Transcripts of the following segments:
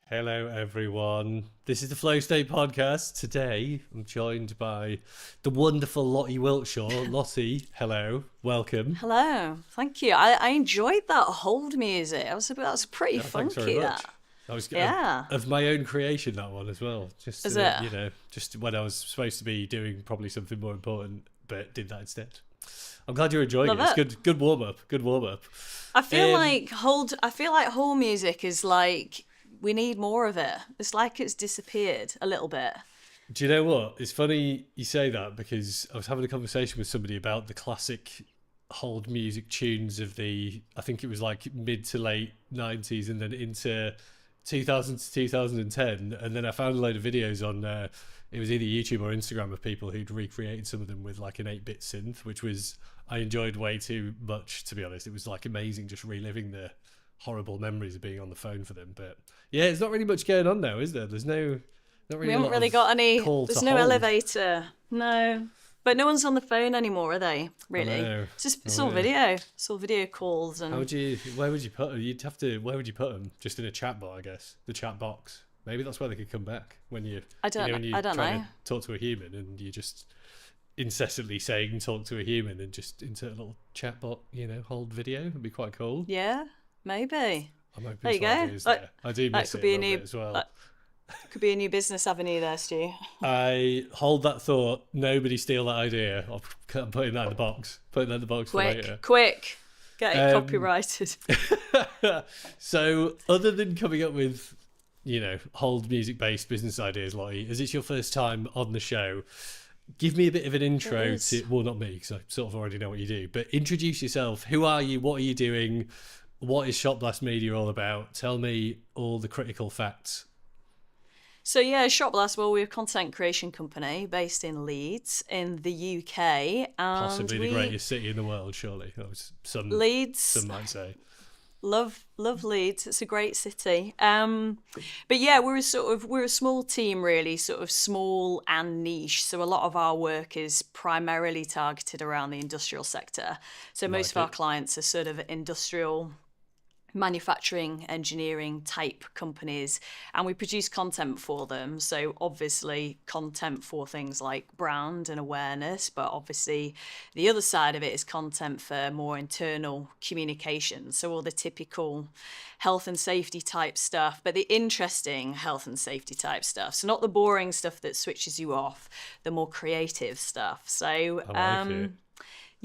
Hello, everyone. This is the Flow State podcast. Today, I'm joined by the wonderful Lotty Wiltshaw. Lottie, hello, welcome. Hello, thank you. I enjoyed that hold music. That's pretty Thanks funky. very much. That was Yeah. of my own creation, that one as well. Just Is it? just when I was supposed to be doing probably something more important, but did that instead. I'm glad you're enjoying Love it. It's it. good warm up. Good warm up. I feel like hold music is like we need more of it. It's like it's disappeared a little bit. Do you know what? It's funny you say that because I was having a conversation with somebody about the classic hold music tunes of I think it was like mid to late 90s and then into 2000 to 2010. And then I found a load of videos on, it was either YouTube or Instagram of people who'd recreated some of them with like an 8-bit synth, which I enjoyed way too much, to be honest. It was like amazing just reliving the horrible memories of being on the phone for them. But yeah, there's not really much going on now, is there? There's not really We haven't really got any. There's no hold. elevator. No. But no one's on the phone anymore, are they? Really? know. It's all video. It's all video calls and. Where would you put them? Where would you put them? Just in a chat bot, I guess. The chat box. Maybe that's where they could come back when I don't you're trying know. to talk to a human and you're just incessantly saying talk to a human and just insert a little chat bot, hold video. It'd be quite cool. Yeah, maybe. I'm open There you to go. ideas there. I do That miss could it be a a little new. bit as well. That could be a new business avenue there, Stu. I hold that thought. Nobody steal that idea. I'm putting that in the box. Putting that in the box for later. Quick, get it copyrighted. So, other than coming up with, hold music-based business ideas, Lottie, as it's your first time on the show, give me a bit of an intro to, well, not me, because I sort of already know what you do, but introduce yourself. Who are you? What are you doing? What is Shot Blast Media all about? Tell me all the critical facts. So yeah, Shot Blast, well, we're a content creation company based in Leeds in the UK. And Possibly the greatest city in the world, surely. That was Leeds. Some might say. Love Leeds. It's a great city. But yeah, we're a small team, really, sort of small and niche. So a lot of our work is primarily targeted around the industrial sector. So most of our clients are sort of industrial manufacturing, engineering type companies, and we produce content for them. So obviously content for things like brand and awareness, but obviously the other side of it is content for more internal communication. So all the typical health and safety type stuff, but the interesting health and safety type stuff. So not the boring stuff that switches you off, the more creative stuff. So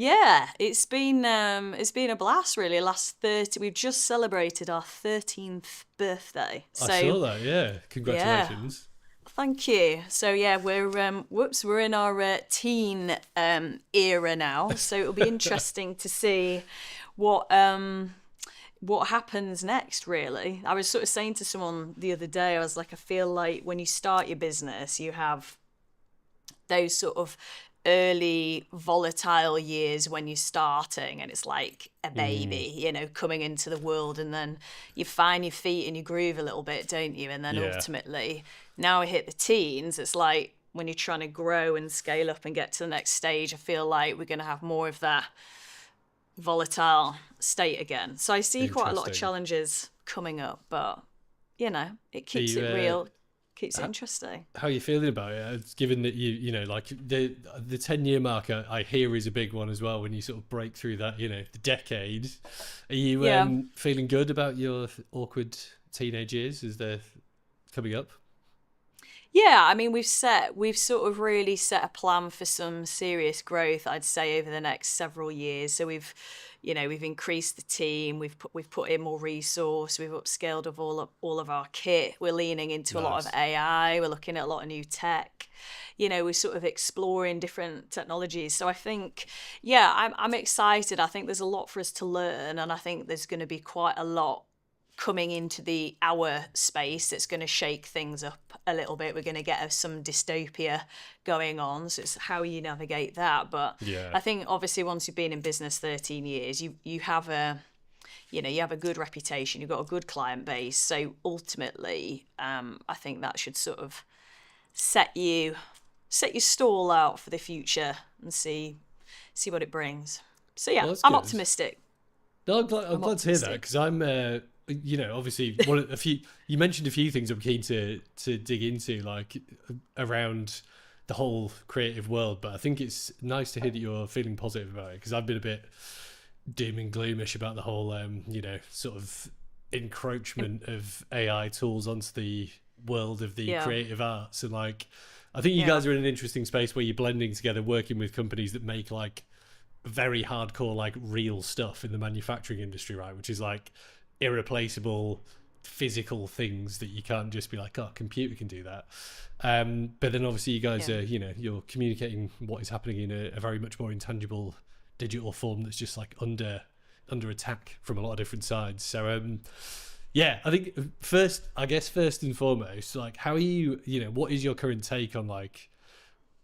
yeah, it's been a blast, really. We've just celebrated our 13th birthday. So, I saw that, yeah. Congratulations. Yeah, thank you. So yeah, we're in our teen era now. So it'll be interesting to see what happens next, really. I was sort of saying to someone the other day, I was like, I feel like when you start your business, you have those sort of early volatile years when you're starting and it's like a baby, coming into the world, and then you find your feet and you groove a little bit, don't you? And then ultimately, now we hit the teens, it's like when you're trying to grow and scale up and get to the next stage, I feel like we're going to have more of that volatile state again. So I see quite a lot of challenges coming up, but it keeps it real. Keeps it interesting. How are you feeling about it? Given that like the 10-year mark, I hear is a big one as well. When you sort of break through that, the decade, are you feeling good about your awkward teenage years as they're coming up? Yeah, I mean, we've sort of really set a plan for some serious growth, I'd say, over the next several years. So we've increased the team, we've put in more resource, we've upscaled of all of our kit. We're leaning into a lot of AI. We're looking at a lot of new tech. We're sort of exploring different technologies. So I think, I'm excited. I think there's a lot for us to learn, and I think there's going to be quite a lot coming into our space that's going to shake things up a little bit. We're going to get some dystopia going on, so it's how you navigate that. But I think obviously once you've been in business 13 years, you have a good reputation, you've got a good client base. So ultimately, I think that should sort of set your stall out for the future and see what it brings. So yeah, I'm optimistic. No, I'm glad to hear that, because I'm obviously you mentioned a few things I'm keen to dig into, like around the whole creative world, but I think it's nice to hear that you're feeling positive about it, because I've been a bit doom and gloomish about the whole sort of encroachment of AI tools onto the world of the creative arts. And like, I think you guys are in an interesting space where you're blending together, working with companies that make like very hardcore, like real stuff in the manufacturing industry, right? Which is like irreplaceable physical things that you can't just be like, oh, computer can do that. But then obviously you guys are, you're communicating what is happening in a very much more intangible digital form that's just like under attack from a lot of different sides. So I think first and foremost, like, how are you, what is your current take on like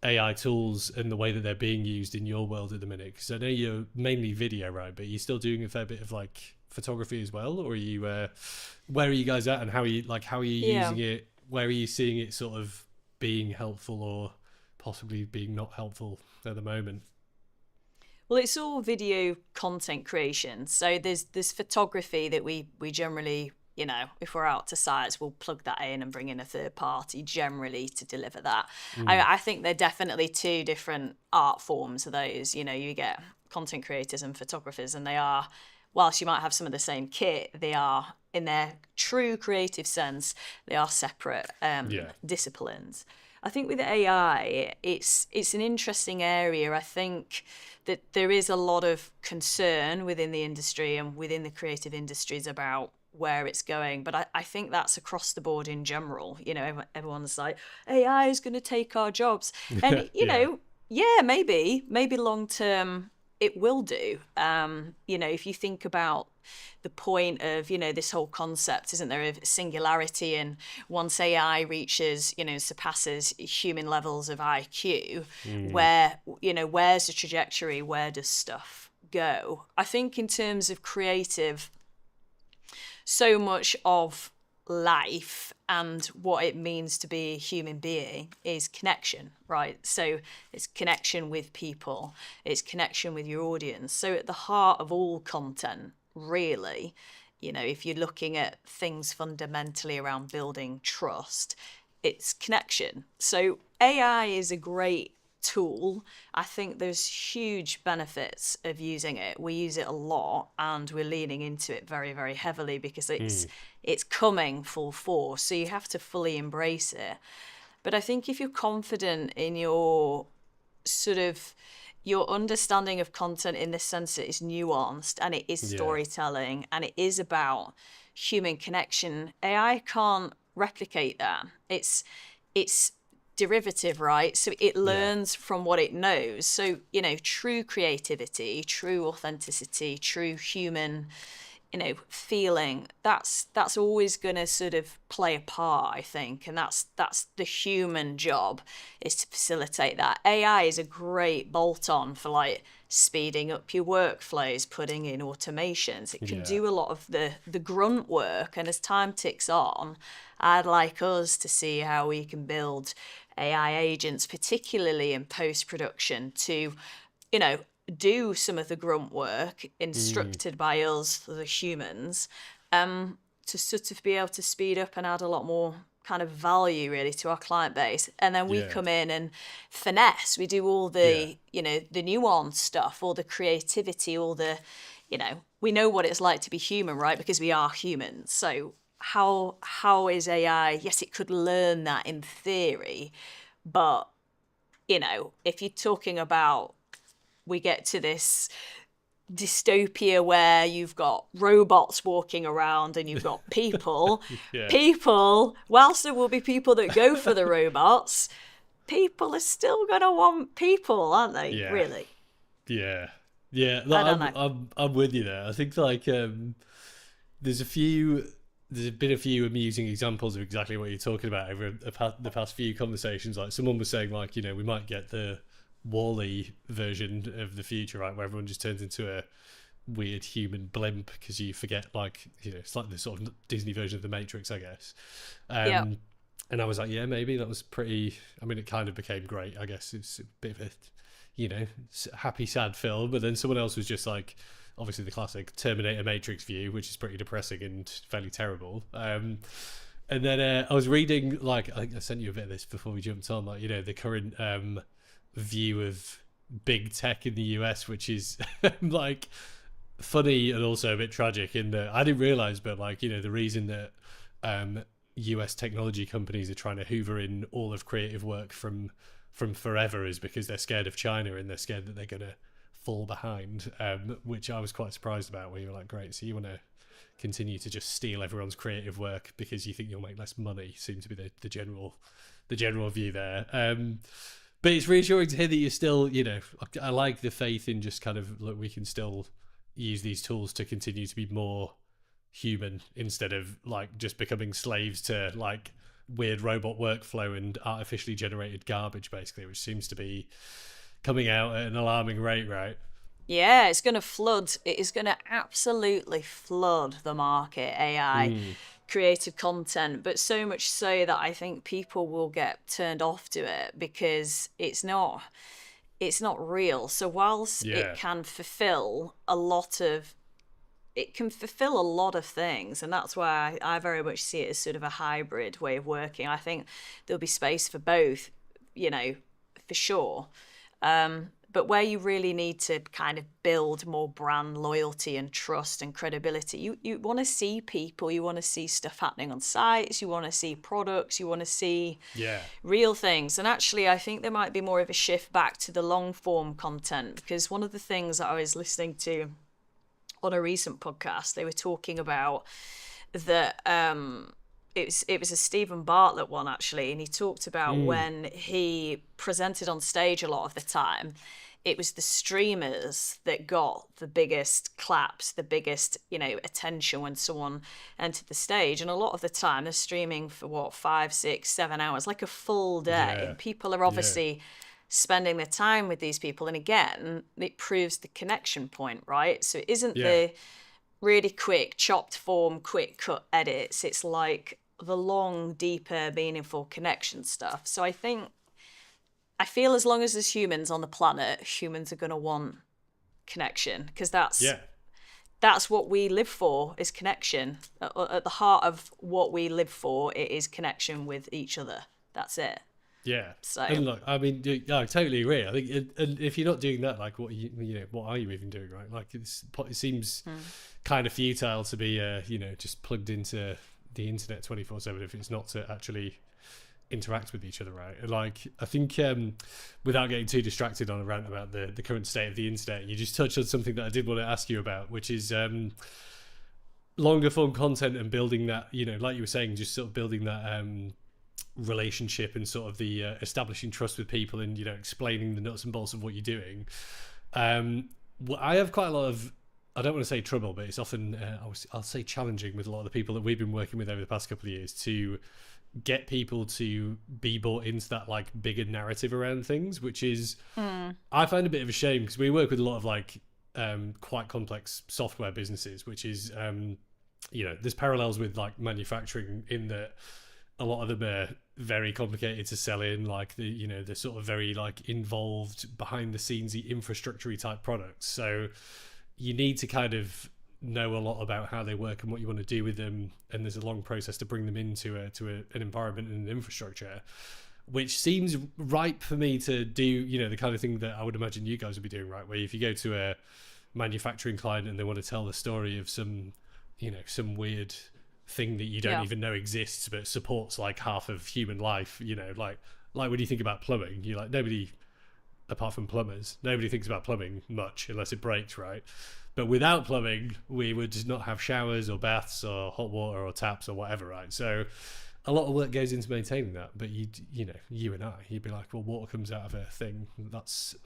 AI tools and the way that they're being used in your world at the minute? Because I know you're mainly video, right, but you're still doing a fair bit of like photography as well, or are you where are you guys at, and how are you using it? Where are you seeing it sort of being helpful or possibly being not helpful at the moment? Well, it's all video content creation. So there's photography that we generally, if we're out to sites, we'll plug that in and bring in a third party generally to deliver that. I think they're definitely two different art forms of those. You get content creators and photographers, and they are, whilst you might have some of the same kit, they are, in their true creative sense, they are separate disciplines. I think with AI, it's an interesting area. I think that there is a lot of concern within the industry and within the creative industries about where it's going. But I think that's across the board in general. Everyone's like, AI is going to take our jobs. And, maybe long term it will do. If you think about the point of, this whole concept, isn't there, of singularity, and once AI reaches, surpasses human levels of IQ, where's the trajectory? Where does stuff go? I think in terms of creative, so much of life and what it means to be a human being is connection, right? So it's connection with people, it's connection with your audience. So at the heart of all content, really, if you're looking at things fundamentally around building trust, it's connection. So AI is a great tool. I think there's huge benefits of using it. We use it a lot, and we're leaning into it very, very heavily because it's coming full force. So you have to fully embrace it. But I think if you're confident in your understanding of content, in the sense that it's nuanced and it is storytelling and it is about human connection, AI can't replicate that. It's derivative, right? So it learns from what it knows. So, true creativity, true authenticity, true human, feeling, that's always going to sort of play a part, I think. And that's the human job, is to facilitate that. AI is a great bolt-on for like speeding up your workflows, putting in automations. It can do a lot of the grunt work. And as time ticks on, I'd like us to see how we can build AI agents, particularly in post-production, to, do some of the grunt work instructed by us, the humans, to sort of be able to speed up and add a lot more kind of value really to our client base. And then we come in and finesse. We do all the, the nuance stuff, all the creativity, all the, we know what it's like to be human, right? Because we are humans. So how is AI? Yes, it could learn that in theory, but, if you're talking about, we get to this dystopia where you've got robots walking around and you've got people, whilst there will be people that go for the robots, people are still going to want people, aren't they? Really? Yeah. I'm with you there. I think like there's been a few amusing examples of exactly what you're talking about over the past few conversations. Like someone was saying, like, we might get the Wall-E version of the future, right, where everyone just turns into a weird human blimp because you forget, like, it's like the sort of Disney version of the Matrix, I guess. And I was like, yeah, maybe that was pretty. I mean, it kind of became great, I guess. It's a bit of a happy sad film. But then someone else was just like, obviously the classic Terminator Matrix view, which is pretty depressing and fairly terrible. And then I was reading, like, I think I sent you a bit of this before we jumped on, like, the current view of big tech in the US, which is like funny and also a bit tragic in that I didn't realize, but like, the reason that US technology companies are trying to hoover in all of creative work from forever is because they're scared of China and they're scared that they're going to fall behind, which I was quite surprised about, where you were like, great, so you want to continue to just steal everyone's creative work because you think you'll make less money, seems to be the general view there. But it's reassuring to hear that you're still, I like the faith in just kind of, look, we can still use these tools to continue to be more human instead of like just becoming slaves to like weird robot workflow and artificially generated garbage, basically, which seems to be coming out at an alarming rate, right? Yeah, it's going to flood. It is going to absolutely flood the market, AI creative content, but so much so that I think people will get turned off to it because it's not real. So whilst it can fulfill a lot of things, and that's why I very much see it as sort of a hybrid way of working. I think there'll be space for both, for sure. But where you really need to kind of build more brand loyalty and trust and credibility, you want to see people, you want to see stuff happening on sites, you want to see products, you want to see real things. And actually, I think there might be more of a shift back to the long form content, because one of the things that I was listening to on a recent podcast, they were talking about that it was a Stephen Bartlett one, actually, and he talked about when he presented on stage a lot of the time, it was the streamers that got the biggest claps, the biggest, attention when someone entered the stage. And a lot of the time they're streaming for 5, 6, 7 hours, like a full day. And people are obviously spending their time with these people. And again, it proves the connection point, right? So it isn't the really quick, chopped form, quick cut edits. It's like the long, deeper, meaningful connection stuff. So I feel as long as there's humans on the planet, humans are going to want connection, because that's what we live for, is connection. At the heart of what we live for, it is connection with each other. That's it. Yeah. So, and look, I mean, I totally agree. I think, and if you're not doing that, like, what what are you even doing, right? Like, it seems kind of futile to be, just plugged into the internet 24/7 if it's not to actually interact with each other, right? And like, I think without getting too distracted on a rant about the current state of the internet, you just touched on something that I did want to ask you about, which is longer form content and building that, like you were saying, just sort of building that relationship and sort of the establishing trust with people and explaining the nuts and bolts of what you're doing. I have quite a lot of, I don't want to say trouble, but it's often I'll say challenging with a lot of the people that we've been working with over the past couple of years to get people to be bought into that like bigger narrative around things, which is I find a bit of a shame, because we work with a lot of like quite complex software businesses, which is there's parallels with like manufacturing in that a lot of them are very complicated to sell in, like the sort of very like involved behind the scenes-y infrastructure-y type products. So you need to kind of know a lot about how they work and what you want to do with them, and there's a long process to bring them into an environment and an infrastructure, which seems ripe for me to do, the kind of thing that I would imagine you guys would be doing, right? Where if you go to a manufacturing client and they want to tell the story of some weird thing that you don't even know exists but supports like half of human life, like when you think about plumbing, you're like, nobody apart from plumbers, nobody thinks about plumbing much unless it breaks, right? But without plumbing, we would just not have showers or baths or hot water or taps or whatever, right? So a lot of work goes into maintaining that. But you and I, you'd be like, well, water comes out of a thing.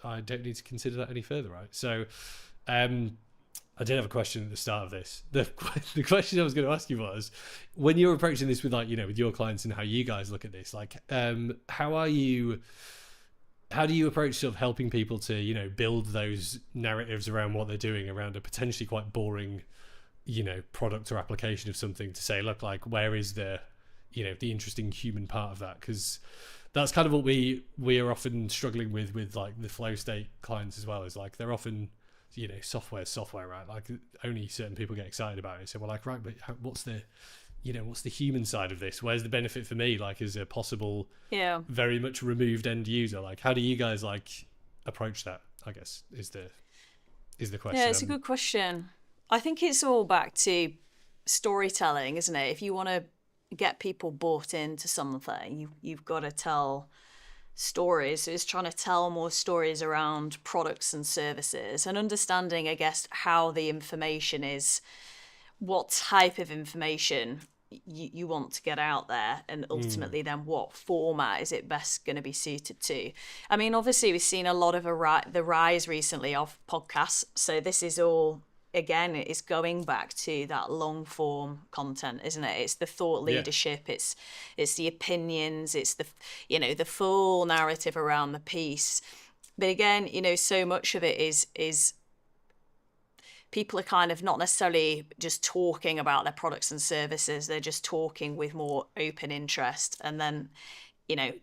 I don't need to consider that any further, right? So I did have a question at the start of this. The question I was going to ask you was, when you're approaching this with with your clients and how you guys look at this, like, how do you approach sort of helping people to, build those narratives around what they're doing around a potentially quite boring, product or application of something, to say, look, like, where is the interesting human part of that? Because that's kind of what we are often struggling with like the flow state clients as well, is like they're often software, right? Like only certain people get excited about it. So we're like, right, but what's the human side of this? Where's the benefit for me? Like, as a possible, very much removed end user, like, how do you guys like approach that? I guess is the question. Yeah, it's a good question. I think it's all back to storytelling, isn't it? If you want to get people bought into something, you've got to tell stories. So it's trying to tell more stories around products and services, and understanding, I guess, how the information is, what type of information you want to get out there, and ultimately then what format is it best going to be suited to. I mean, obviously we've seen a lot of the rise recently of podcasts, so this is all, again, it's going back to that long form content, isn't it? It's the thought leadership, it's the opinions, it's the the full narrative around the piece. But again, so much of it is people are kind of not necessarily just talking about their products and services, they're just talking with more open interest, and then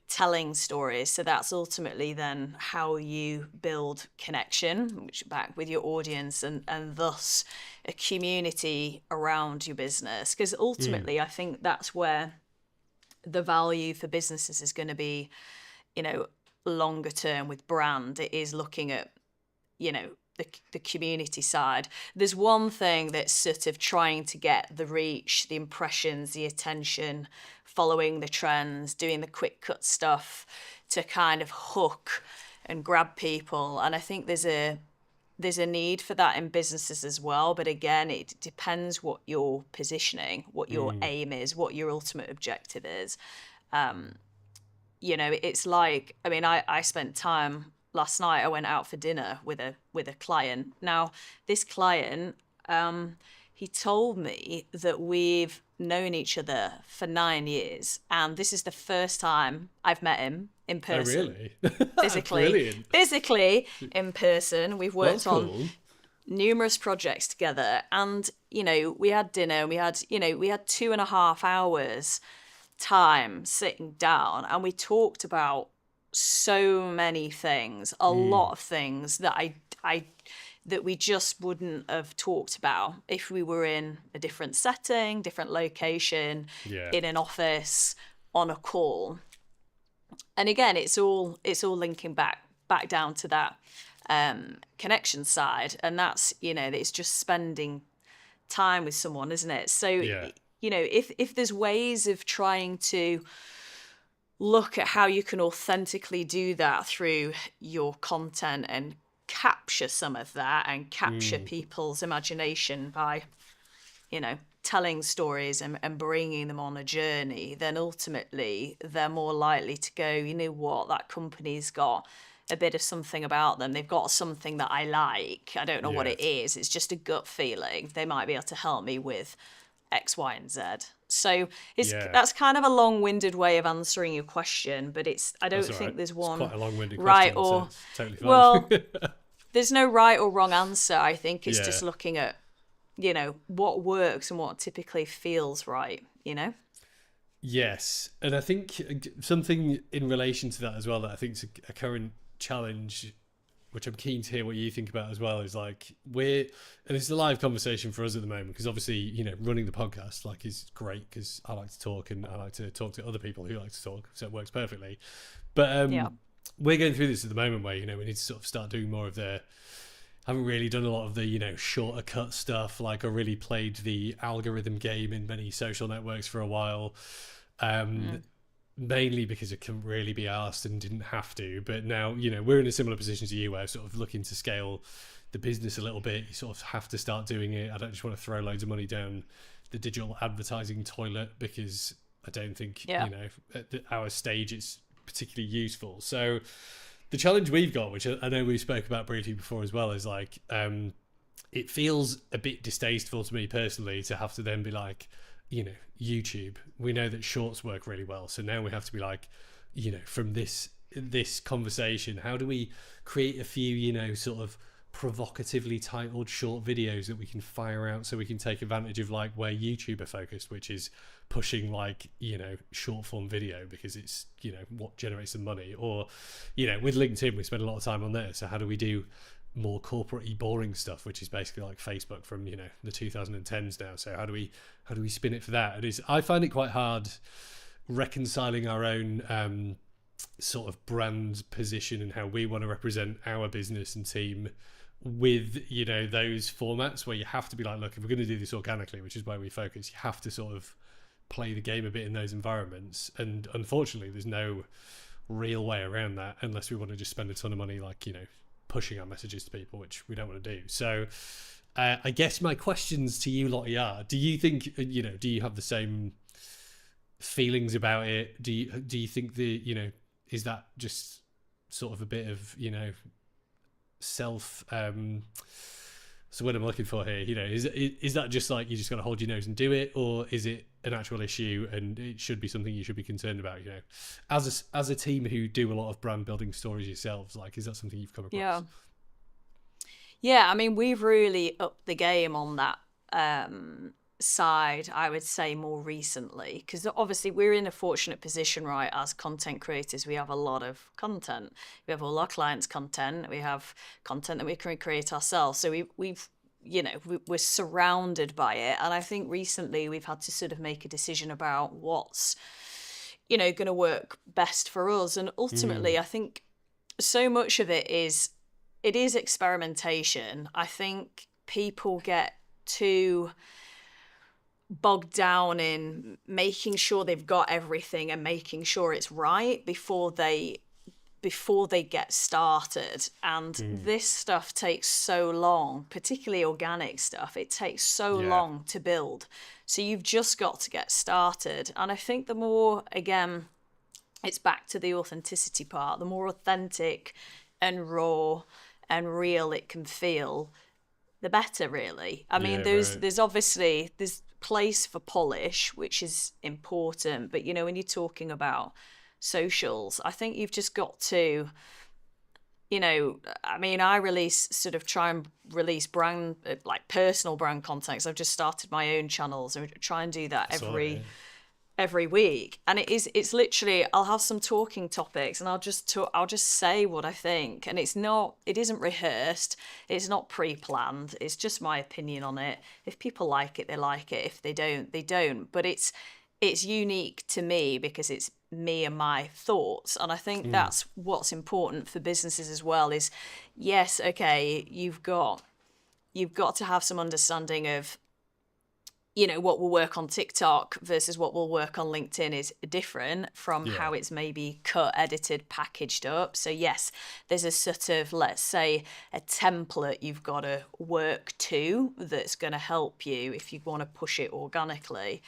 telling stories. So that's ultimately then how you build connection, which back with your audience, and thus a community around your business. Because ultimately, I think that's where the value for businesses is going to be, longer term with brand. It is looking at, the community side. There's one thing that's sort of trying to get the reach, the impressions, the attention, following the trends, doing the quick cut stuff to kind of hook and grab people. And I think there's a need for that in businesses as well. But again, it depends what you're positioning, what your aim is, what your ultimate objective is. It's like, I mean, I spent time last night. I went out for dinner with a client. Now, this client, he told me that we've known each other for 9 years, and this is the first time I've met him in person. Oh, really? Physically. Brilliant. Physically in person. We've worked on numerous projects together, and we had dinner, and we had 2.5 hours time sitting down, and we talked about so many things, a lot of things that that we just wouldn't have talked about if we were in a different setting, different location, in an office, on a call. And again, it's all linking back down to that connection side, and that's it's just spending time with someone, isn't it? So if there's ways of trying to look at how you can authentically do that through your content and capture some of that and capture people's imagination by, telling stories and bringing them on a journey, then ultimately they're more likely to go, what, that company's got a bit of something about them. They've got something that I like. I don't know what it is. It's just a gut feeling. They might be able to help me with X, Y, and Z. So that's kind of a long-winded way of answering your question, but I don't think there's one quite a long-winded right question, or so totally fine. Well, there's no right or wrong answer. I think it's just looking at what works and what typically feels right. Yes, and I think something in relation to that as well that I think is a current challenge, which I'm keen to hear what you think about as well, is like and it's a live conversation for us at the moment, because obviously, running the podcast is great because I like to talk and I like to talk to other people who like to talk, so it works perfectly. But we're going through this at the moment where, we need to sort of start doing more of haven't really done a lot of the, shorter cut stuff. Like I really played the algorithm game in many social networks for a while. Mainly because it couldn't really be asked and didn't have to. But now, we're in a similar position to you where sort of looking to scale the business a little bit. You sort of have to start doing it. I don't just want to throw loads of money down the digital advertising toilet, because I don't think, at our stage it's particularly useful. So the challenge we've got, which I know we spoke about briefly before as well, is like, it feels a bit distasteful to me personally to have to then be like, YouTube, we know that shorts work really well, so now we have to be like, from this conversation, how do we create a few sort of provocatively titled short videos that we can fire out, so we can take advantage of like where YouTube are focused, which is pushing like short form video, because it's what generates the money. Or with LinkedIn we spend a lot of time on there, so how do we do more corporate-y, boring stuff, which is basically like Facebook from, you know, the 2010s now. So how do we spin it for that? I find it quite hard reconciling our own sort of brand position and how we want to represent our business and team with, you know, those formats where you have to be like, look, if we're going to do this organically, which is where we focus, you have to sort of play the game a bit in those environments. And unfortunately, there's no real way around that unless we want to just spend a ton of money, like, you know, pushing our messages to people, which we don't want to do. So I guess my questions to you, Lottie, are, do you think, you know, do you have the same feelings about it? Do you think you know, is that just sort of a bit of, you know, self so what I'm looking for here, you know, is that just like you just got to hold your nose and do it, or is it an actual issue and it should be something you should be concerned about, you know, as a team who do a lot of brand building stories yourselves? Like, is that something you've come across? Yeah, I mean, we've really upped the game on that side, I would say, more recently, because obviously we're in a fortunate position, right? As content creators, we have a lot of content. We have all our clients' content. We have content that we can create ourselves. So we've you know, we're surrounded by it. And I think recently we've had to sort of make a decision about what's, you know, going to work best for us. And ultimately, I think so much of it is experimentation. I think people get too bogged down in making sure they've got everything and making sure it's right before they get started. And this stuff takes so long, particularly organic stuff. It takes so long to build. So you've just got to get started. And I think the more, again, it's back to the authenticity part, the more authentic and raw and real it can feel, the better, really. I mean, there's obviously, there's place for polish, which is important. But, you know, when you're talking about socials, I think you've just got to, you know, I mean, I try and release brand, like personal brand content. So I've just started my own channels and try and do that every week. And it's literally, I'll have some talking topics and I'll just say what I think. And it isn't rehearsed. It's not pre-planned. It's just my opinion on it. If people like it, they like it. If they don't, they don't. But it's unique to me because it's me and my thoughts. And I think that's what's important for businesses as well is, yes, okay, you've got to have some understanding of, you know, what will work on TikTok versus what will work on LinkedIn is different from how it's maybe cut, edited, packaged up. So yes, there's a sort of, let's say, a template you've got to work to that's going to help you if you want to push it organically.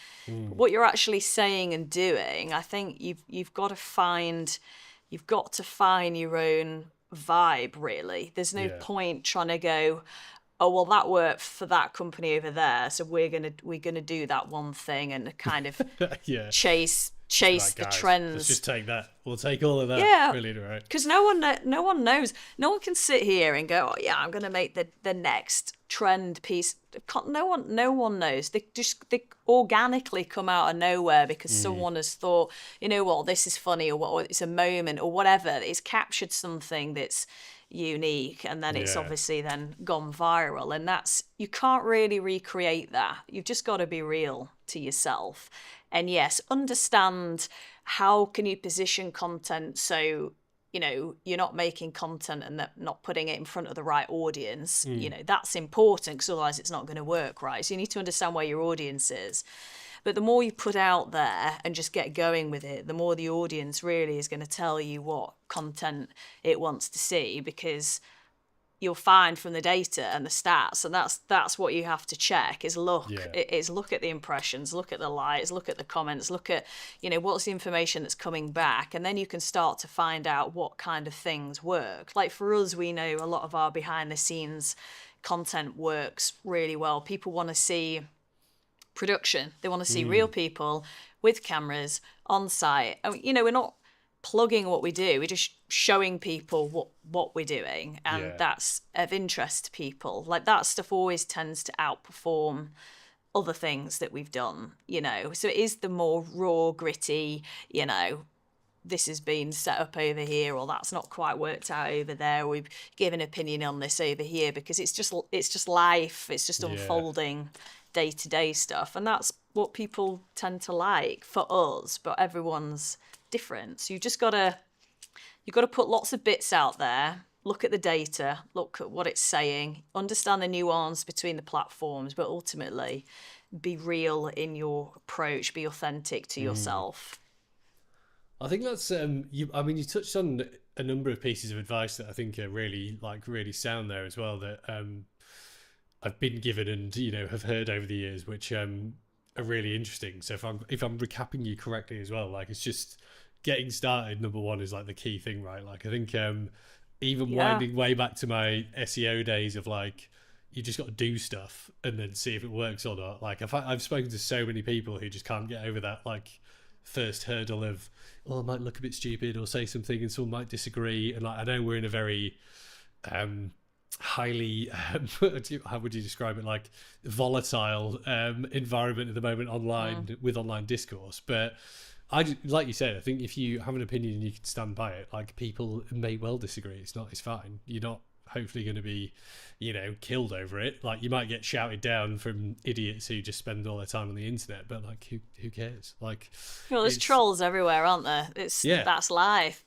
What you're actually saying and doing, I think you've got to find your own vibe, really. There's no point trying to go, oh, well, that worked for that company over there, so we're gonna do that one thing and kind of chase the trends. Let's just take that. We'll take all of that. Yeah, Brilliant, right? Because no one knows. No one can sit here and go, oh yeah, I'm gonna make the next trend piece. No one knows. They organically come out of nowhere because someone has thought, you know what, this is funny, or it's a moment or whatever. It's captured something that's unique, and then it's obviously then gone viral, and that's, you can't really recreate that. You've just got to be real to yourself. And yes, understand how can you position content so, you know, you're not making content and not putting it in front of the right audience. You know, that's important because otherwise it's not going to work, right? So you need to understand where your audience is. But the more you put out there and just get going with it, the more the audience really is going to tell you what content it wants to see, because you'll find from the data and the stats, and that's what you have to check is look at the impressions, look at the likes, look at the comments, look at, you know, what's the information that's coming back, and then you can start to find out what kind of things work. Like for us, we know a lot of our behind the scenes content works really well. People want to see production. They want to see real people with cameras on site. You know, we're not plugging what we do. We're just showing people what we're doing, and that's of interest to people. Like that stuff always tends to outperform other things that we've done, you know. So it is the more raw, gritty, you know, this has been set up over here, or that's not quite worked out over there, or we've given an opinion on this over here, because it's just life, it's just unfolding day-to-day stuff, and that's what people tend to like for us, but everyone's different. So you've got to put lots of bits out there, look at the data, look at what it's saying, understand the nuance between the platforms, but ultimately be real in your approach, be authentic to yourself. I think that's you touched on a number of pieces of advice that I think are really sound there as well, that I've been given and have heard over the years, which are really interesting. So if I'm recapping you correctly as well, like, it's just getting started. Number one is like the key thing, right? Like, I think even winding way back to my SEO days of like, you just got to do stuff and then see if it works or not. Like, I've spoken to so many people who just can't get over that like first hurdle of, I might look a bit stupid or say something and someone might disagree. And like, I know we're in a very highly how would you describe it, like volatile environment at the moment online with online discourse, but like you said, I think if you have an opinion and you can stand by it, like, people may well disagree. It's fine. You're not hopefully going to be killed over it. Like, you might get shouted down from idiots who just spend all their time on the internet, but like, who cares? Like, well, there's trolls everywhere, aren't there? That's life,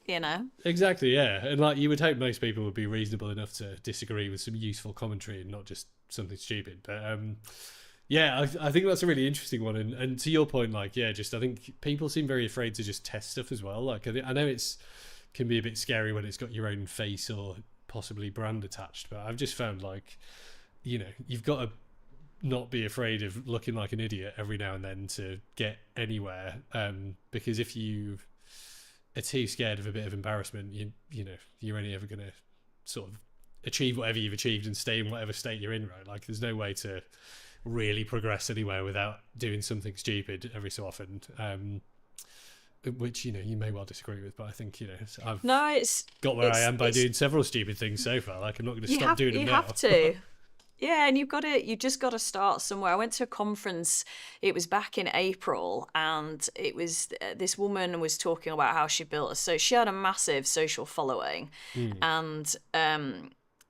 exactly. And like, you would hope most people would be reasonable enough to disagree with some useful commentary and not just something stupid. But I think that's a really interesting one. And to your point, like, just I think people seem very afraid to just test stuff as well. Like, I know can be a bit scary when it's got your own face or possibly brand attached, but I've just found, like, you've got to not be afraid of looking like an idiot every now and then to get anywhere, because if you are too scared of a bit of embarrassment, you're only ever going to sort of achieve whatever you've achieved and stay in whatever state you're in, right? Like, there's no way to really progress anywhere without doing something stupid every so often, which you may well disagree with, but I think I've got where I am by doing several stupid things so far. Like, I'm not going to stop doing them now. You have to. Yeah, and you just got to start somewhere. I went to a conference, it was back in April, and it was this woman was talking about how she built she had a massive social following, and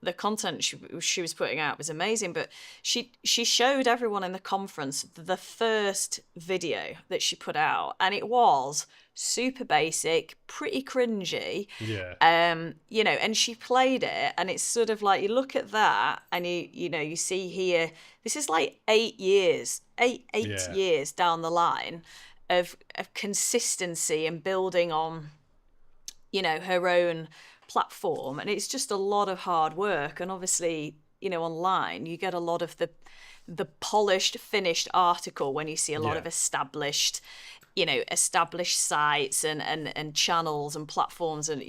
the content she was putting out was amazing, but she showed everyone in the conference the first video that she put out, and it was super basic, pretty cringy. And she played it, and it's sort of like, you look at that and you see here, this is like 8 years down the line of consistency and building on her own platform, and it's just a lot of hard work. And obviously online you get a lot of the polished finished article when you see a lot of established sites and channels and platforms, and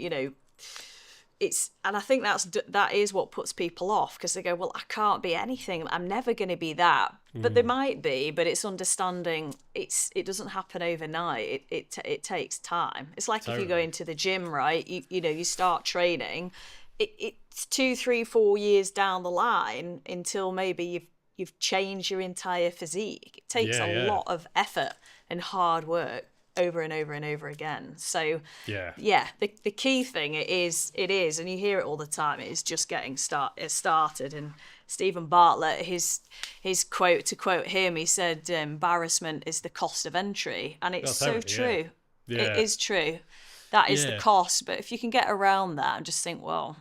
I think that is what puts people off, because they go, well, I can't be anything, I'm never going to be that. But they might be, but it's understanding it doesn't happen overnight. It takes time. It's like If you go into the gym, right, you start training, it's 2, 3, 4 years down the line until maybe you've changed your entire physique. It takes a lot of effort and hard work over and over and over again. So the key thing is, and you hear it all the time, it is just getting started. And Stephen Bartlett, his quote, to quote him, he said, embarrassment is the cost of entry. And it's so true. It is true. That is the cost. But if you can get around that and just think, well,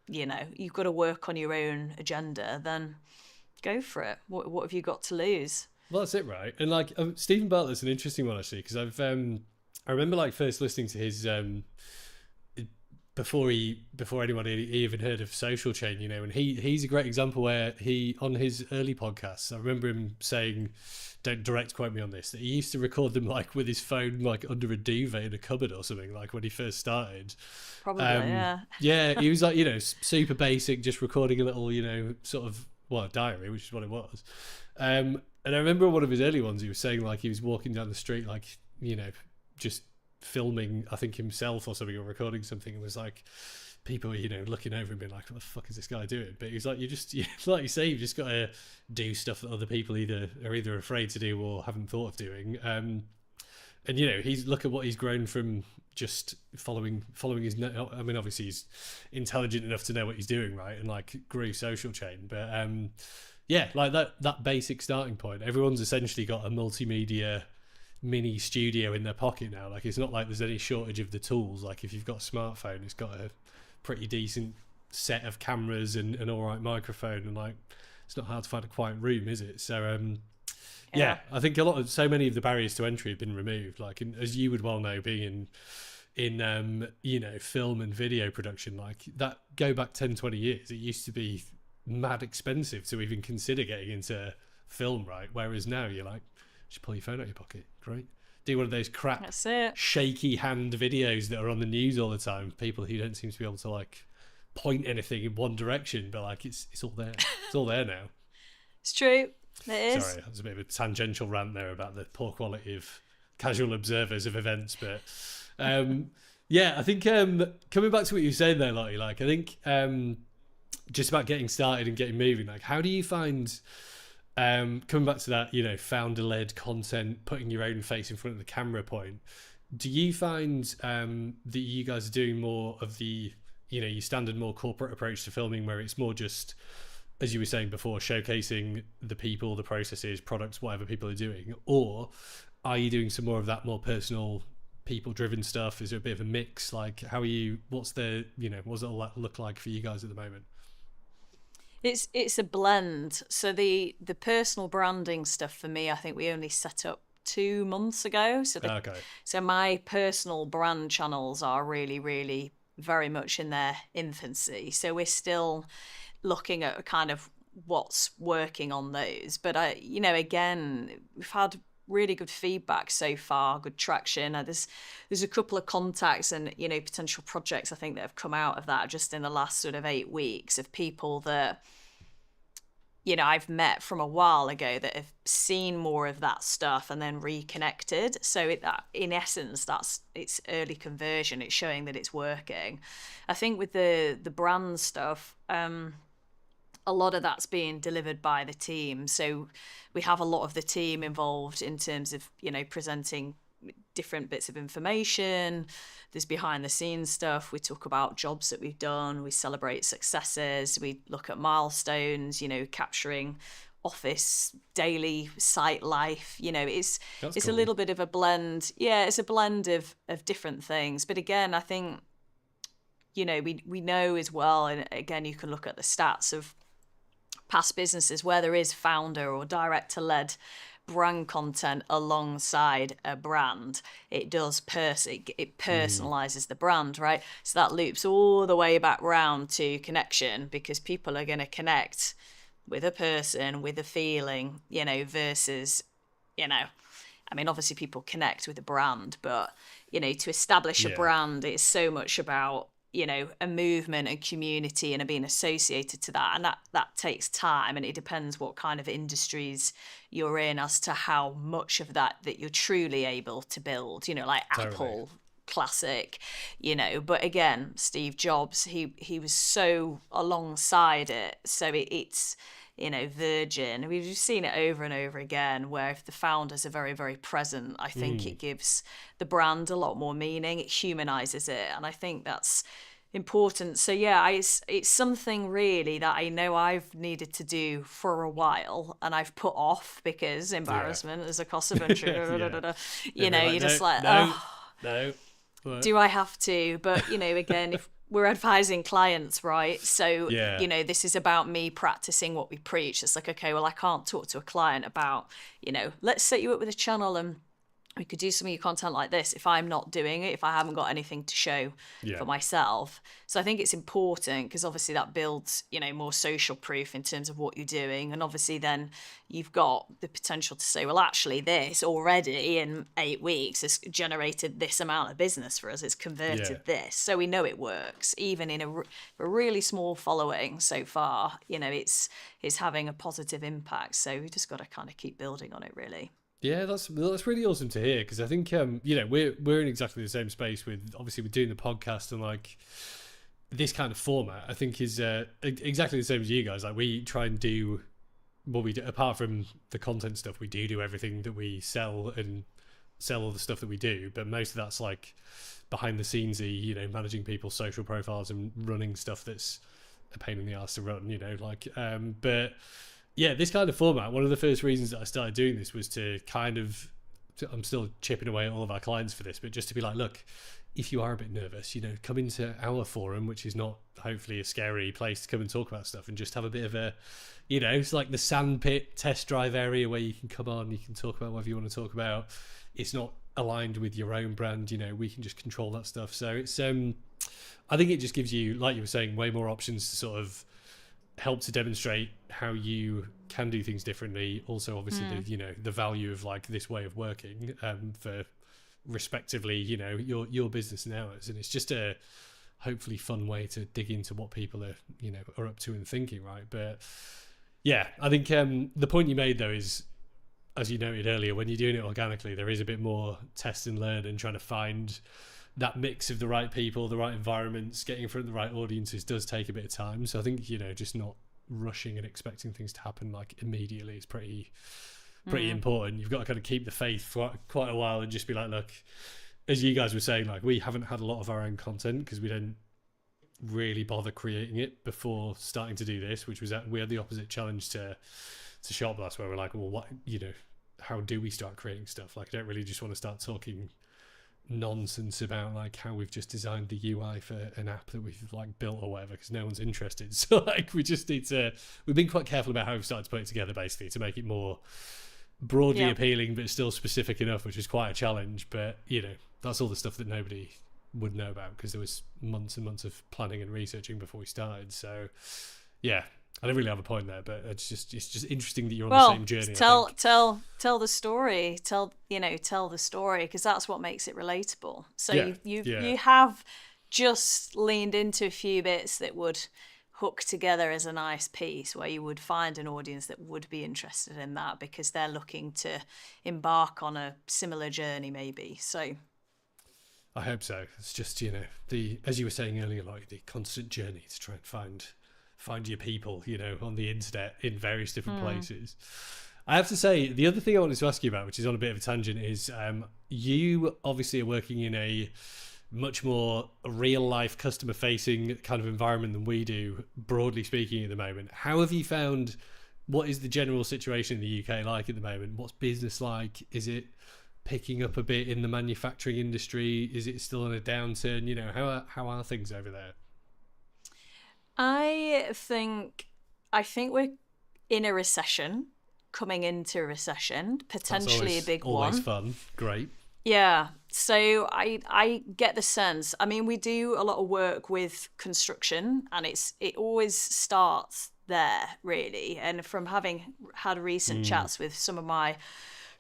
you've got to work on your own agenda, then go for it. What have you got to lose? Well, that's it, right? And like, Stephen Bartlett's an interesting one, actually, because I remember like first listening to his before anyone even heard of Social Chain, and he's a great example where he, on his early podcasts, I remember him saying, don't direct quote me on this, that he used to record them like with his phone like under a duvet in a cupboard or something, like when he first started. Probably, he was like, super basic, just recording a little, sort of, a diary, which is what it was. And I remember one of his early ones, he was saying like he was walking down the street, like, just filming, I think himself or something, or recording something, and was like, people, looking over and being like, what the fuck is this guy doing? But he was like, like you say, you've just got to do stuff that other people are either afraid to do or haven't thought of doing. And And look at what he's grown from just following his. I mean, obviously he's intelligent enough to know what he's doing, right? And like grew Social Chain, but yeah, like that basic starting point. Everyone's essentially got a multimedia mini studio in their pocket now. Like it's not like there's any shortage of the tools. Like if you've got a smartphone, it's got a pretty decent set of cameras and an all right microphone, and like it's not hard to find a quiet room, is it? So yeah, I think so many of the barriers to entry have been removed. Like, as you would well know, being in film and video production, like that go back 10, 20 years, it used to be mad expensive to even consider getting into film, right? Whereas now you're like, just pull your phone out of your pocket, great. Do one of those crap, shaky hand videos that are on the news all the time. People who don't seem to be able to like point anything in one direction, but like it's all there. It's all there now. It's true. It is. Sorry, that was a bit of a tangential rant there about the poor quality of casual observers of events, but yeah, I think coming back to what you were saying there, Lottie, like I think just about getting started and getting moving, like how do you find coming back to that, founder-led content, putting your own face in front of the camera point, do you find that you guys are doing more of the, your standard more corporate approach to filming where it's more just, as you were saying before, showcasing the people, the processes, products, whatever people are doing? Or are you doing some more of that more personal, people-driven stuff? Is there a bit of a mix? Like, how are you, what's the, what does it all look like for you guys at the moment? It's a blend. So the personal branding stuff for me, I think we only set up 2 months ago. So my personal brand channels are really, really very much in their infancy. So we're still looking at kind of what's working on those. But again, we've had really good feedback so far, good traction. There's a couple of contacts and potential projects I think that have come out of that just in the last sort of 8 weeks of people that I've met from a while ago that have seen more of that stuff and then reconnected. So in essence, it's early conversion. It's showing that it's working. I think with the brand stuff, a lot of that's being delivered by the team. So we have a lot of the team involved in terms of, presenting different bits of information. There's behind the scenes stuff. We talk about jobs that we've done. We celebrate successes. We look at milestones, capturing office daily site life. It's cool. A little bit of a blend. Yeah, it's a blend of different things. But again, I think, we know as well, and again, you can look at the stats of past businesses where there is founder or director-led brand content alongside a brand. It does it personalizes the brand, right? So that loops all the way back round to connection, because people are going to connect with a person, with a feeling, versus, obviously people connect with a brand, but, to establish a brand, it's so much about, a movement and community and being associated to that. And that takes time, and it depends what kind of industries you're in as to how much of that you're truly able to build, like totally. Apple, classic, but again, Steve Jobs, he was so alongside it. So it's, Virgin, we've seen it over and over again, where if the founders are very, very present, I think it gives the brand a lot more meaning. It humanizes it. And I think that's important. So yeah, it's something really that I know I've needed to do for a while, and I've put off because embarrassment is a cost of entry. You're just like, no. Do I have to? But again, if we're advising clients, right? So, this is about me practicing what we preach. It's like, okay, well, I can't talk to a client about, let's set you up with a channel and we could do some of your content like this if I'm not doing it, if I haven't got anything to show for myself. So I think it's important because obviously that builds, more social proof in terms of what you're doing. And obviously then you've got the potential to say, well, actually this already in 8 weeks has generated this amount of business for us. It's converted this. So we know it works, even in a really small following so far, it's having a positive impact. So we just got to kind of keep building on it, really. Yeah, that's really awesome to hear, because I think we're in exactly the same space with obviously we're doing the podcast, and like this kind of format I think is exactly the same as you guys. Like we try and do what we do apart from the content stuff. We do everything that we sell and sell all the stuff that we do, but most of that's like behind the scenesy, you know, managing people's social profiles and running stuff that's a pain in the ass to run, you know, like, but yeah, this kind of format, one of the first reasons that I started doing this was to kind of, I'm still chipping away at all of our clients for this, but just to be like, look, if you are a bit nervous, you know, come into our forum, which is not hopefully a scary place to come and talk about stuff, and just have a bit of a, you know, it's like the sandpit test drive area where you can come on, you can talk about whatever you want to talk about. It's not aligned with your own brand, you know, we can just control that stuff. So it's, I think it just gives you, like you were saying, way more options to sort of help to demonstrate how you can do things differently. Also, obviously, the, you know, the value of like this way of working, for respectively, you know, your business and ours. And it's just a hopefully fun way to dig into what people are, you know, are up to and thinking, right? But yeah, I think the point you made though is, as you noted earlier, when you're doing it organically, there is a bit more test and learn and trying to find that mix of the right people, the right environments, getting in front of the right audiences does take a bit of time. So I think, you know, just not rushing and expecting things to happen like immediately is pretty important. You've got to kind of keep the faith for quite a while and just be like, look, as you guys were saying, like we haven't had a lot of our own content because we didn't really bother creating it before starting to do this, which was that we had the opposite challenge to Shot Blast, where we're like, well, what, you know, how do we start creating stuff? Like I don't really just want to start talking nonsense about like how we've just designed the UI for an app that we've like built or whatever, because no one's interested. So like we just need to, we've been quite careful about how we've started to put it together basically to make it more broadly appealing but still specific enough, which is quite a challenge. But you know, that's all the stuff that nobody would know about because there was months and months of planning and researching before we started. So yeah, I don't really have a point there, but it's just interesting that you're on the same journey. Tell the story. Tell the story, because that's what makes it relatable. So you have just leaned into a few bits that would hook together as a nice piece, where you would find an audience that would be interested in that because they're looking to embark on a similar journey, maybe. So I hope so. It's just, you know, the, as you were saying earlier, like the constant journey to try and find your people, you know, on the internet in various different places. I have to say, the other thing I wanted to ask you about, which is on a bit of a tangent, is you obviously are working in a much more real life customer facing kind of environment than we do, broadly speaking, at the moment. How have you found, what is the general situation in the UK like at the moment? What's business like? Is it picking up a bit in the manufacturing industry? Is it still on a downturn? You know, how are things over there? I think we're in a recession, coming into a recession, potentially a big one. Always fun. Great. Yeah. So I get the sense. I mean, we do a lot of work with construction, and it always starts there, really. And from having had recent chats with some of my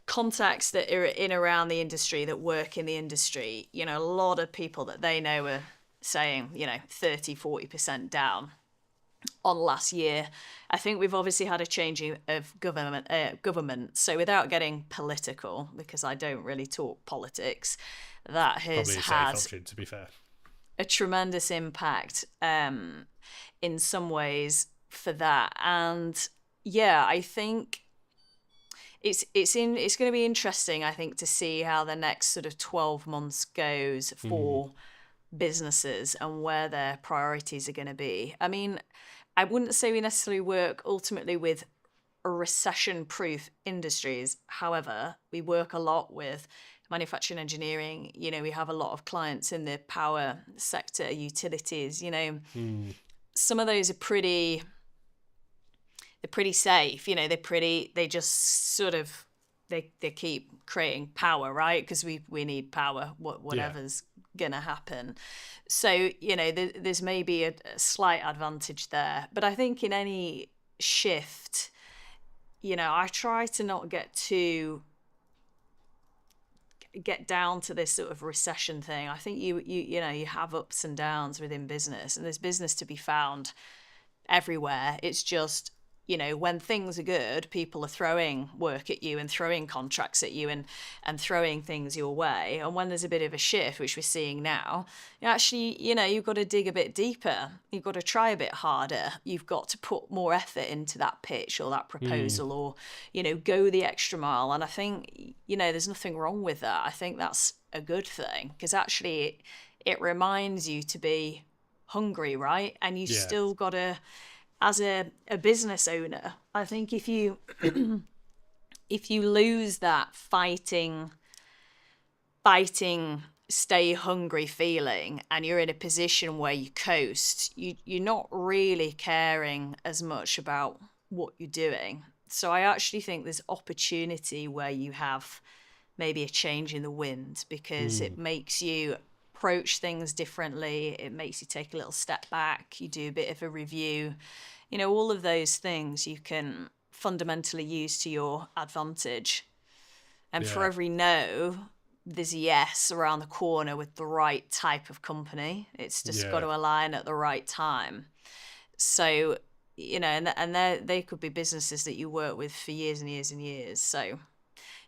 contacts that are in around the industry, that work in the industry, you know, a lot of people that they know are saying, you know, 30-40% down on last year. I think we've obviously had a change of government. So without getting political, because I don't really talk politics, that has had, option, to be fair, a tremendous impact in some ways for that. And yeah, I think it's going to be interesting, I think, to see how the next sort of 12 months goes for businesses and where their priorities are going to be. I mean, I wouldn't say we necessarily work ultimately with recession-proof industries. However, we work a lot with manufacturing, engineering. You know, we have a lot of clients in the power sector, utilities. You know, some of those are pretty safe. You know, they just sort of they keep creating power, right? Because we need power, whatever's gonna happen. So, you know, there's maybe a slight advantage there. But I think in any shift, you know, I try to not get down to this sort of recession thing. I think you know, you have ups and downs within business, and there's business to be found everywhere. It's just you know, when things are good, people are throwing work at you and throwing contracts at you and throwing things your way. And when there's a bit of a shift, which we're seeing now, you actually, you know, you've got to dig a bit deeper. You've got to try a bit harder. You've got to put more effort into that pitch or that proposal, or, you know, go the extra mile. And I think, you know, there's nothing wrong with that. I think that's a good thing, because actually it reminds you to be hungry, right? And you still got to, as a business owner, I think if you if you lose that fighting, stay hungry feeling, and you're in a position where you coast, you're not really caring as much about what you're doing. So I actually think there's opportunity where you have maybe a change in the wind, because it makes you approach things differently. It makes you take a little step back. You do a bit of a review. You know, all of those things you can fundamentally use to your advantage. And for every no, there's a yes around the corner with the right type of company. It's just got to align at the right time. So, you know, and they could be businesses that you work with for years and years and years. So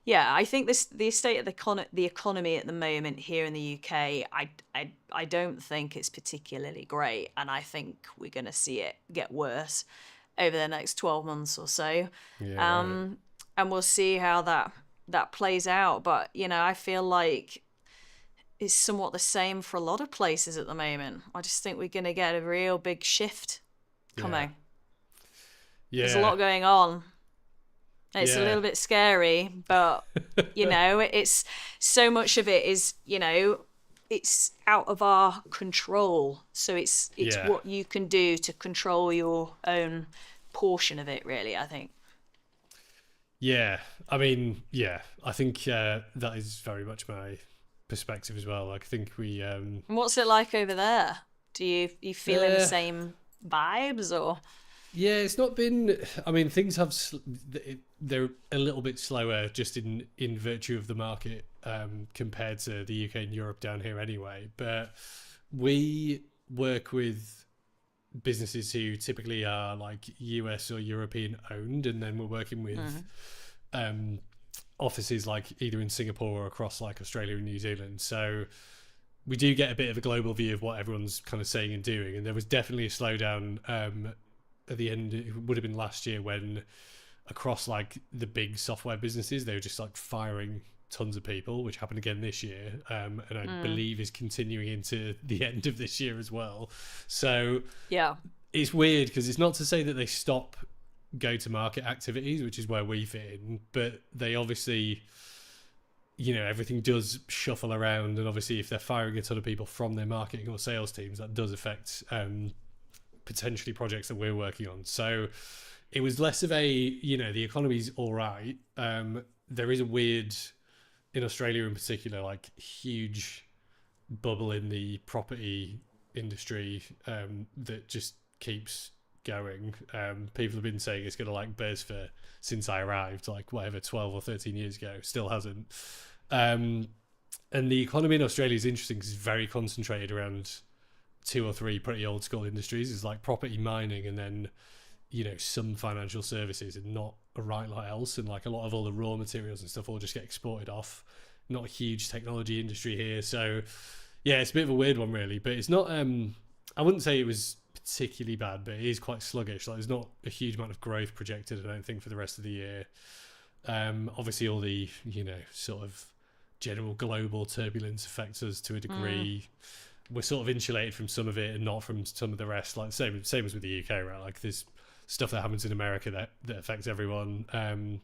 yeah, I think the state of the economy at the moment here in the UK, I don't think it's particularly great, and I think we're going to see it get worse over the next 12 months or so. And we'll see how that plays out. But, you know, I feel like it's somewhat the same for a lot of places at the moment. I just think we're going to get a real big shift coming. There's a lot going on. It's a little bit scary, but, you know, it's so much of it is, you know, it's out of our control. So it's what you can do to control your own portion of it, really, I think. Yeah, I mean, I think that is very much my perspective as well. Like, I think we... And what's it like over there? Do you feeling the same vibes, or...? Yeah, it's not been... I mean, things have... They're a little bit slower just in virtue of the market compared to the UK and Europe down here anyway. But we work with businesses who typically are like US or European owned, and then we're working with offices like either in Singapore or across like Australia and New Zealand. So we do get a bit of a global view of what everyone's kind of saying and doing. And there was definitely a slowdown at the end. It would have been last year when across like the big software businesses, they were just like firing tons of people, which happened again this year, and I believe is continuing into the end of this year as well. So it's weird, because it's not to say that they stop go-to-market activities, which is where we fit in, but they obviously, you know, everything does shuffle around, and obviously if they're firing a ton of people from their marketing or sales teams, that does affect potentially projects that we're working on. So it was less of a, you know, the economy's all right. There is a weird, in Australia in particular, like huge bubble in the property industry that just keeps going. People have been saying it's going to like burst since I arrived, like whatever, 12 or 13 years ago, still hasn't. And the economy in Australia is interesting because it's very concentrated around 2 or 3 pretty old school industries. It's like property, mining, and then, you know, some financial services, and not a right lot else. And like a lot of all the raw materials and stuff all just get exported off. Not a huge technology industry here. So yeah, it's a bit of a weird one really, but it's not, I wouldn't say it was particularly bad, but it is quite sluggish. Like there's not a huge amount of growth projected, I don't think, for the rest of the year. Obviously all the, you know, sort of general global turbulence affects us to a degree. We're sort of insulated from some of it and not from some of the rest. Like same as with the UK, right? Like there's stuff that happens in America that affects everyone, and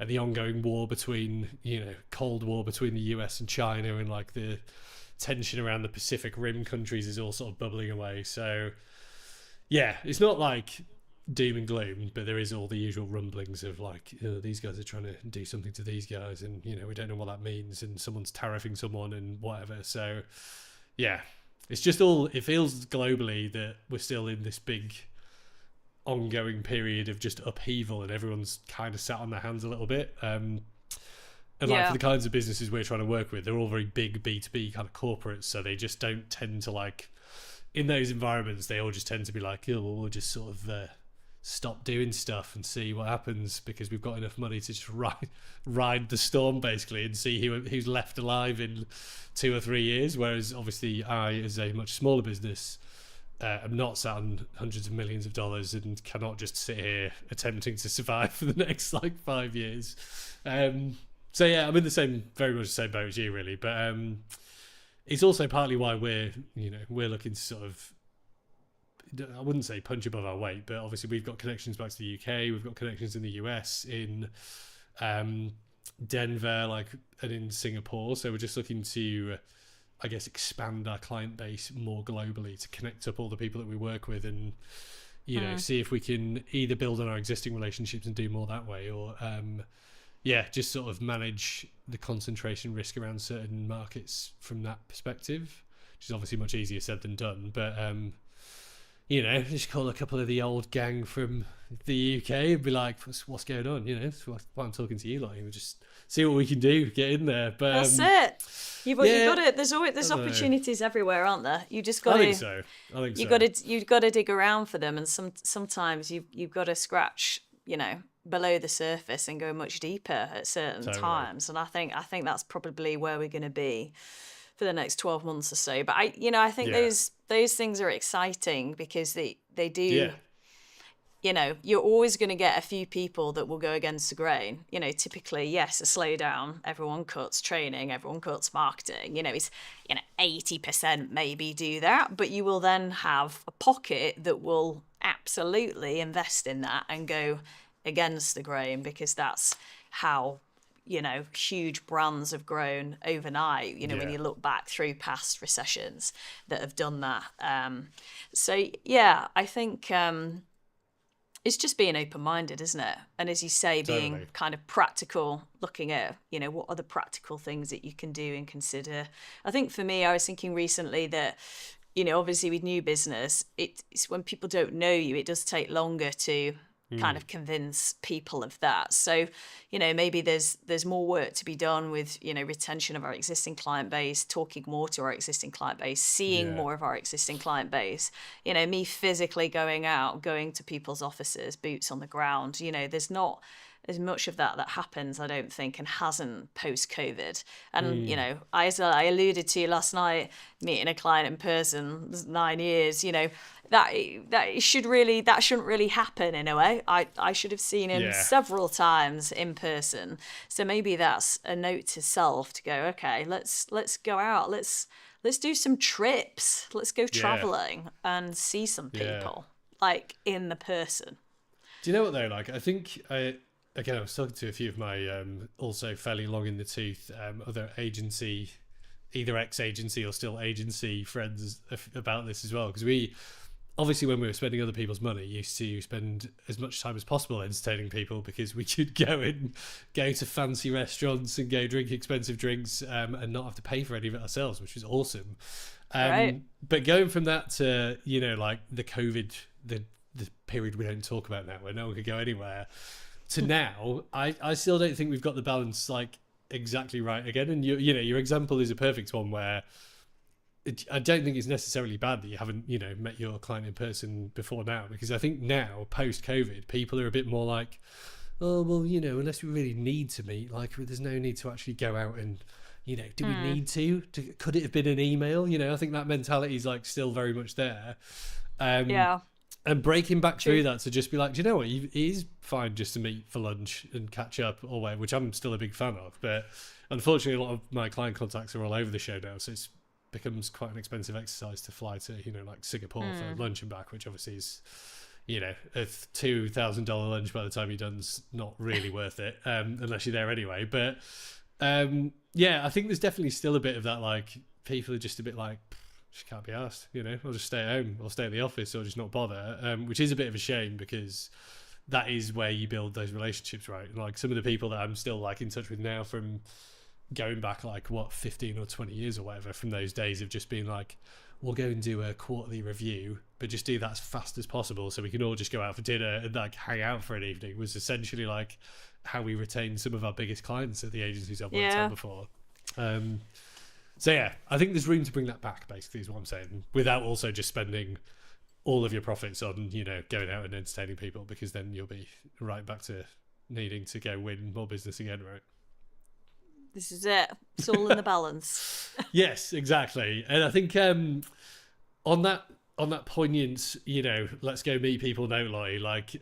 the ongoing war between, you know, Cold War between the US and China, and like the tension around the Pacific Rim countries is all sort of bubbling away. So yeah, it's not like doom and gloom, but there is all the usual rumblings of like, oh, these guys are trying to do something to these guys, and you know, we don't know what that means, and someone's tariffing someone and whatever. So yeah, it's just all, it feels globally that we're still in this big ongoing period of just upheaval, and everyone's kind of sat on their hands a little bit. And like for the kinds of businesses we're trying to work with, they're all very big B2B kind of corporates, so they just don't tend to like, in those environments, they all just tend to be like, oh, well, we'll just sort of stop doing stuff and see what happens, because we've got enough money to just ride the storm basically and see who's left alive in 2 or 3 years. Whereas obviously I, as a much smaller business, I'm not sat on hundreds of millions of dollars and cannot just sit here attempting to survive for the next like 5 years. So yeah, I'm in very much the same boat as you really, but it's also partly why we're looking to sort of, I wouldn't say punch above our weight, but obviously we've got connections back to the UK, we've got connections in the US, in Denver, and in Singapore. So we're just looking to, I guess, expand our client base more globally to connect up all the people that we work with, and see if we can either build on our existing relationships and do more that way, or just sort of manage the concentration risk around certain markets from that perspective, which is obviously much easier said than done. But just call a couple of the old gang from the UK and be like, what's going on? That's why I'm talking to you, like, we'll just see what we can do, get in there. But that's it. You've got to. There's opportunities everywhere, aren't there? You just got to. I think so. You've got to dig around for them, and sometimes you've got to scratch, below the surface and go much deeper at certain times. And I think that's probably where we're going to be for the next 12 months or so. But I think those things are exciting because they do. You're always going to get a few people that will go against the grain. Typically, yes, a slowdown. Everyone cuts training. Everyone cuts marketing. It's 80% maybe do that, but you will then have a pocket that will absolutely invest in that and go against the grain, because that's how huge brands have grown overnight, when you look back through past recessions that have done that. I think it's just being open-minded, isn't it? And as you say, being kind of practical, looking at, what are the practical things that you can do and consider. I think for me, I was thinking recently that, obviously with new business, it's when people don't know you, it does take longer to kind of convince people of that. So, maybe there's more work to be done with, retention of our existing client base, talking more to our existing client base, seeing more of our existing client base, me physically going to people's offices, boots on the ground, there's not as much of that happens, I don't think, and hasn't post-COVID. And, as I alluded to last night, meeting a client in person, 9 years, that shouldn't really happen in a way. I should have seen him several times in person. So maybe that's a note to self to go, okay, let's go out. Let's do some trips. Let's go traveling and see some people, like in the person. Do you know what though? I think again, I was talking to a few of my also fairly long in the tooth other agency, either ex-agency or still agency friends about this as well. Because we, obviously when we were spending other people's money, used to spend as much time as possible entertaining people, because we could go to fancy restaurants and go drink expensive drinks and not have to pay for any of it ourselves, which was awesome. But going from that to, the COVID, the period we don't talk about now, where no one could go anywhere, to now, I still don't think we've got the balance exactly right again. And your example is a perfect one where I don't think it's necessarily bad that you haven't met your client in person before now, because I think now post COVID people are a bit more like, oh well, unless we really need to meet, there's no need to actually go out and do we need to could it have been an email? I think that mentality is still very much there. And breaking back through that to just be like, do you know what? It is fine just to meet for lunch and catch up, or whatever, which I'm still a big fan of. But unfortunately, a lot of my client contacts are all over the show now, so it becomes quite an expensive exercise to fly to, Singapore for lunch and back, which obviously is, a $2,000 lunch by the time you're done's not really worth it, unless you're there anyway. But I think there's definitely still a bit of that, people are just a bit just can't be asked, I'll just stay at home or stay at the office or just not bother, which is a bit of a shame, because that is where you build those relationships, right? Some of the people that I'm still in touch with now from going back 15 or 20 years or whatever, from those days of just being we'll go and do a quarterly review, but just do that as fast as possible so we can all just go out for dinner and hang out for an evening, was essentially how we retained some of our biggest clients at the agencies I've worked at before. So I think there's room to bring that back, basically, is what I'm saying, without also just spending all of your profits on, going out and entertaining people, because then you'll be right back to needing to go win more business again, right? This is it. It's all in the balance. Yes, exactly. And I think on that poignant, let's go meet people note, Lottie, like,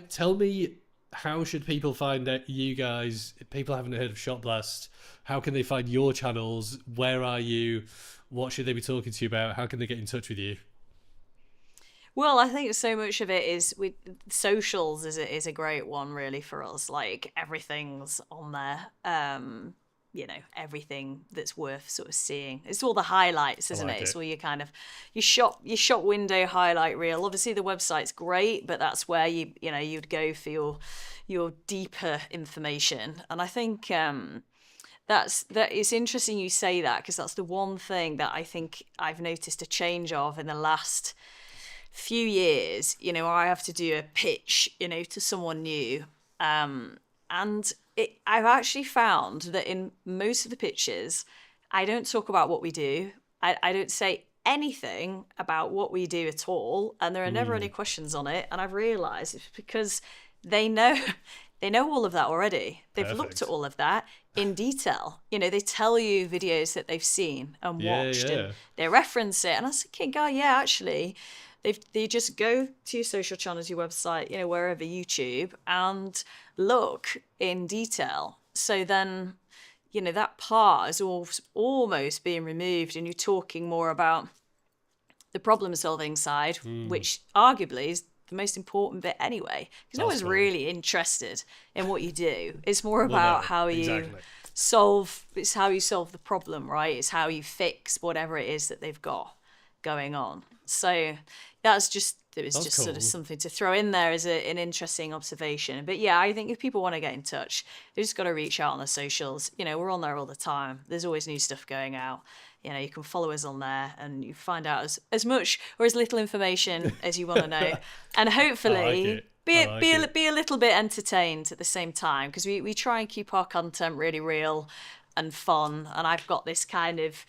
tell me, how should people find you guys? If people haven't heard of Shot Blast, how can they find your channels? Where are you? What should they be talking to you about? How can they get in touch with you? Well, I think so much of it is with socials is a great one really for us. Like everything's on there. Everything that's worth sort of seeing. It's all the highlights, isn't it? It's all your kind of your shop window highlight reel. Obviously the website's great, but that's where you'd go for your deeper information. And I think that it's interesting you say that, because that's the one thing that I think I've noticed a change of in the last few years. I have to do a pitch, to someone new, and I've actually found that in most of the pitches, I don't talk about what we do. I don't say anything about what we do at all, and there are never any questions on it. And I've realised it's because they know all of that already. They've looked at all of that in detail. They tell you videos that they've seen and watched, and they reference it. And I was thinking, actually, they just go to your social channels, your website, wherever, YouTube, and look in detail. So then, that part is almost being removed, and you're talking more about the problem-solving side, which arguably is the most important bit anyway, because no one's really interested in what you do. It's more about how you solve. It's how you solve the problem, right? It's how you fix whatever it is that they've got going on. So that's just cool. Sort of something to throw in there as an interesting observation. But yeah, I think if people want to get in touch, they just got to reach out on the socials. We're on there all the time. There's always new stuff going out. You can follow us on there, and you find out as much or as little information as you want to know, and hopefully be a little bit entertained at the same time, because we try and keep our content really real and fun. And I've got this kind of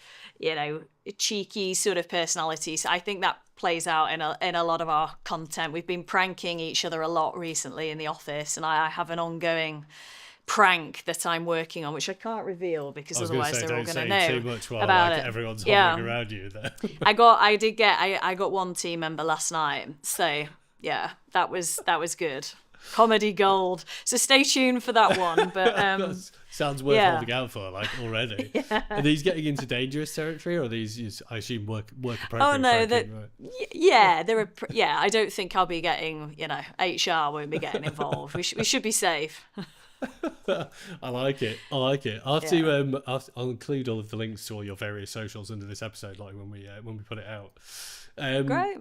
cheeky sort of personality, so I think that plays out in a lot of our content. We've been pranking each other a lot recently in the office, and I have an ongoing prank that I'm working on, which I can't reveal because otherwise they're all going to know too much while about it. Everyone's hovering around you there. I got one team member last night, so yeah, that was good. Comedy gold. So stay tuned for that one. But sounds worth holding out for, already. Are these getting into dangerous territory, or are these, I assume, work appropriate? Oh no, right? they're I don't think I'll be getting. HR won't be getting involved. We should be safe. I like it. I'll have to. I'll include all of the links to all your various socials under this episode, when we put it out. Great.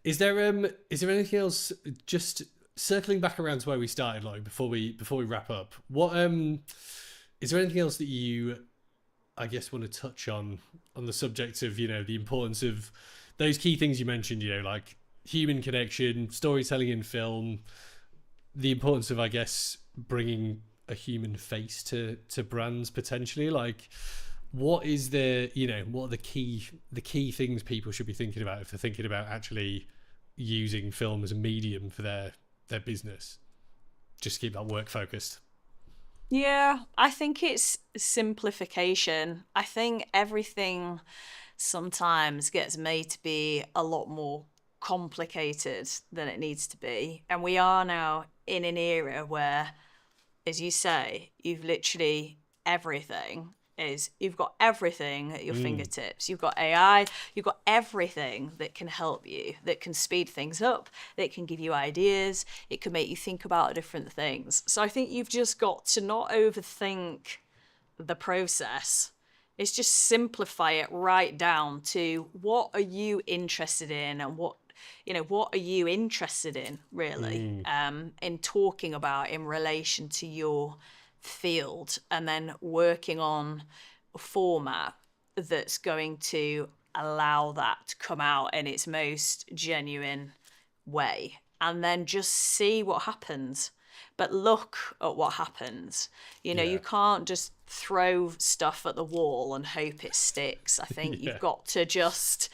Is there anything else? Just circling back around to where we started, before we wrap up, what is there anything else that you, I guess, want to touch on the subject of the importance of those key things you mentioned, like human connection, storytelling in film, the importance of, I guess, bringing a human face to brands potentially? What is what are the key things people should be thinking about if they're thinking about actually using film as a medium for their business? Just keep that work focused. Yeah, I think it's simplification. I think everything sometimes gets made to be a lot more complicated than it needs to be. And we are now in an era where, as you say, you've got everything at your fingertips. You've got AI, you've got everything that can help you, that can speed things up, that can give you ideas, it can make you think about different things. So I think you've just got to not overthink the process. It's just simplify it right down to what are you interested in, and what are you interested in really in talking about in relation to your field, and then working on a format that's going to allow that to come out in its most genuine way, and then just see what happens. But look at what happens. You can't just throw stuff at the wall and hope it sticks. I think you've got to just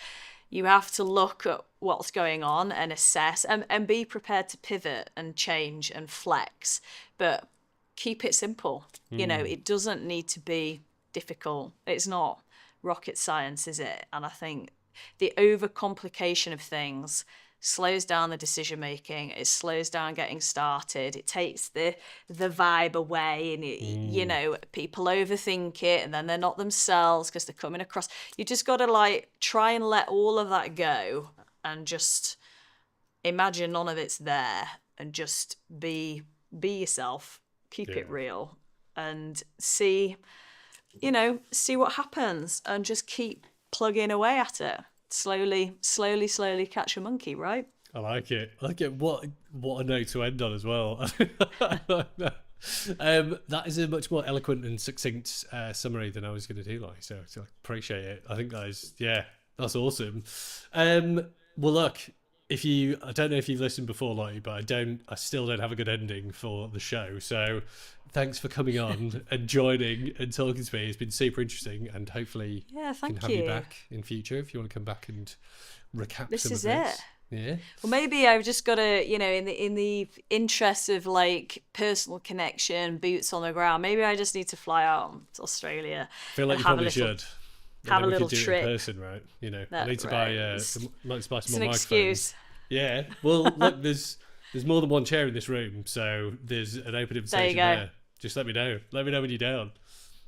You have to look at what's going on and assess and be prepared to pivot and change and flex, but keep it simple. You know, it doesn't need to be difficult. It's not rocket science, is it? And I think the overcomplication of things slows down the decision making. It slows down getting started. It takes the vibe away, and you know, people overthink it, and then they're not themselves because they're coming across. You just got to like try and let all of that go and just imagine none of it's there, and just be yourself. Keep it real, and see what happens, and just keep plugging away at it. Slowly catch a monkey, right? I like it. What a note to end on as well. That is a much more eloquent and succinct summary than I was going to do, like, so I appreciate it. I think that's awesome. Well, look, I don't know if you've listened before, Lottie, but I still don't have a good ending for the show. So thanks for coming on and joining and talking to me. It's been super interesting, and hopefully thank can have you back in future if you want to come back and recap this some is of this. it. Yeah. Well, maybe I've just got to, in the interest of like personal connection, boots on the ground, maybe I just need to fly out to Australia. I feel like you probably should. Have a little do trip. It in person, right? I need to buy some more microphones. Excuse. Yeah. Well, look, there's more than one chair in this room, so there's an open invitation there. Just let me know. Let me know when you're down.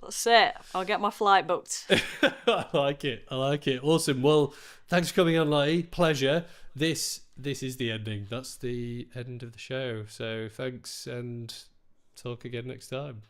That's it. I'll get my flight booked. I like it. Awesome. Well, thanks for coming on, Lottie. Pleasure. This is the ending. That's the end of the show. So thanks, and talk again next time.